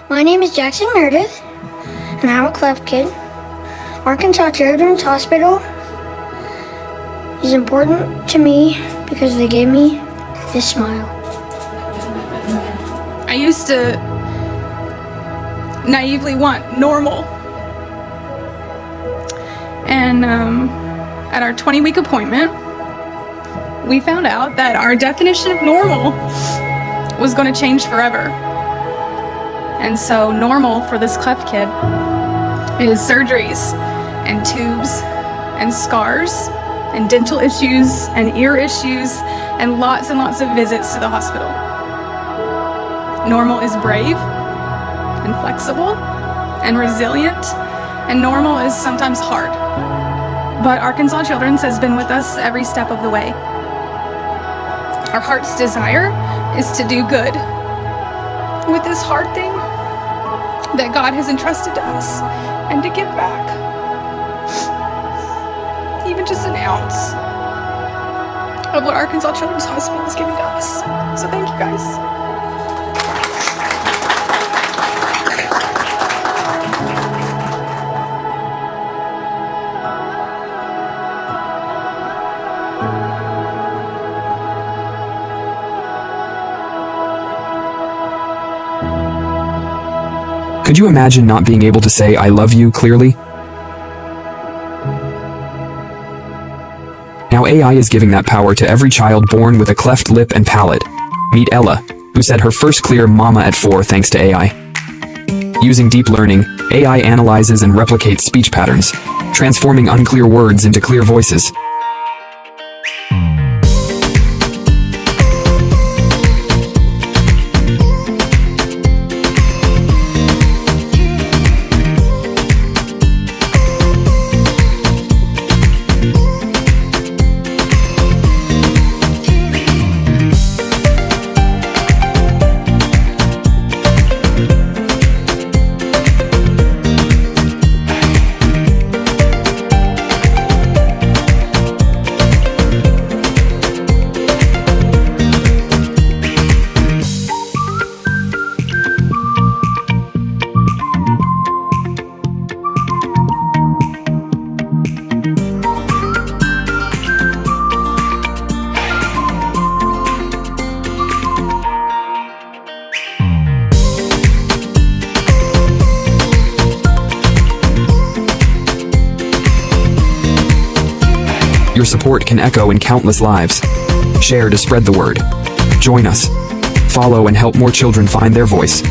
My name is Jackson Meredith, and I'm a Cleft kid. Arkansas Children's Hospital is important to me because they gave me this smile. I used to naively want normal. And at our 20-week appointment, we found out that our definition of normal was going to change forever. And so normal for this Cleft kid is surgeries and tubes and scars and dental issues and ear issues and lots of visits to the hospital. Normal is brave and flexible and resilient, and normal is sometimes hard. But Arkansas Children's has been with us every step of the way. Our heart's desire is to do good with this hard thing that God has entrusted to us and to give back even just an ounce of what Arkansas Children's Hospital is giving to us. So thank you guys. Could you imagine not being able to say "I love you" clearly? Now AI is giving that power to every child born with a cleft lip and palate. Meet Ella, who said her first clear mama at 4 thanks to AI. Using deep learning, AI analyzes and replicates speech patterns, transforming unclear words into clear voices. Your support can echo in countless lives. Share to spread the word. Join us. Follow and help more children find their voice.